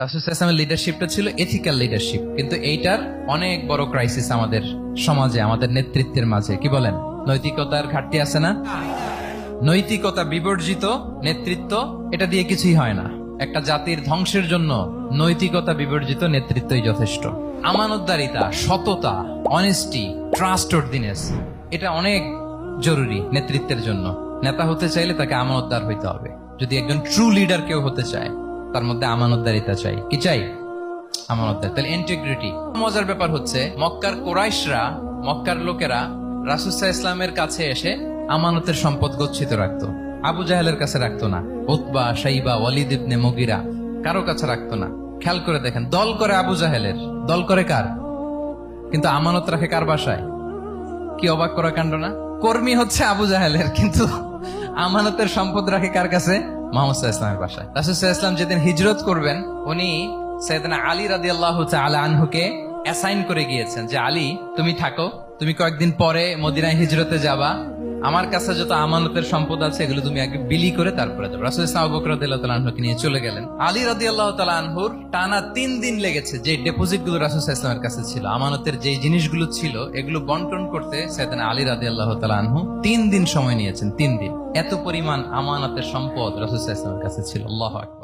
রাসূল সাল্লাল্লাহু আলাইহি ওয়াসাল্লামের লিডারশিপটা ছিল এথিক্যাল লিডারশিপ, কিন্তু এইটার অনেক বড় ক্রাইসিস আমাদের সমাজে, আমাদের নেতৃত্বের মাঝে। কি বলেন? নৈতিকতার ঘাটতি আছে না? নৈতিকতা বিবর্জিত নেতৃত্ব, এটা দিয়ে কিছুই হয় না। একটা জাতির ধ্বংসের জন্য নৈতিকতা বিবর্জিত নেতৃত্বই যথেষ্ট। আমানতদারিতা, সততা, অনেস্টি, ট্রাস্টওয়ার্দিনেস, এটা অনেক জরুরি নেতৃত্বের জন্য। নেতা হতে চাইলে তাকে আমানতদার হইতে হবে। যদি একজন ট্রু লিডার কেউ হতে চায়, তার মধ্যে আমানতদারিতা চাই। কি চাই? আমানতদার, তাহলে ইন্টিগ্রিটি। মজার ব্যাপার হচ্ছে, মক্কার কুরাইশরা, মক্কার লোকেরা রাসূল সাল্লাল্লাহু আলাইহি ওয়াসাল্লামের কাছে এসে আমানতের সম্পদ গচ্ছিত রাখতো। আবু জাহেলের কাছে রাখতো না, উতবা, শাইবা, ওয়ালিদ ইবনে মুগিরা, কারো কাছে রাখতো না। খেয়াল করে দেখেন, দল করে আবু জাহেলের, দল করে কার? কিন্তু আমানত রাখে কার বাসায়? কি অবাক করা কাণ্ড না? কর্মী হচ্ছে আবু জাহেলের, কিন্তু আমানতের সম্পদ রাখে কার কাছে? মুহাম্মদ সাল্লাল্লাহু আলাইহি ওয়াসাল্লামের বাসায়। রাসূল সাল্লাল্লাহু আলাইহি ওয়াসাল্লাম যেদিন হিজরত করবেন, উনি সাইয়েদনা আলী রাদিয়াল্লাহু তাআলা আনহুকে অ্যাসাইন করে গিয়েছেন যে, আলী তুমি থাকো, তুমি কয়েকদিন পরে মদিনায় হিজরতে যাবা, আমার কাছে যত আমানতের সম্পদ আছে এগুলো তুমি আগে বিলি করে তারপরে যাবে। রাসূল সাল্লাল্লাহু আলাইহি ওয়া সাল্লাম আবু বকর রাদিয়াল্লাহু তাআলা আনহুকে নিয়ে চলে গেলেন। আলী রাদিয়াল্লাহু তাআলা আনহুর টানা 3 দিন লেগেছে যে ডিপোজিট গুলো রাসূল সাল্লাল্লাহু আলাইহি ওয়াসাল্লামের কাছে ছিল, আমানতের যে জিনিসগুলো ছিল, এগুলো বন্টন করতে সাইয়েদনা আলী রাদিয়াল্লাহু তাআলা আনহু 3 দিন সময় নিয়েছেন। 3 দিন। এত পরিমাণ আমানতের সম্পদ রাসূল সাল্লাল্লাহু আলাইহি ওয়াসাল্লামের কাছে ছিল। আল্লাহু আকবার।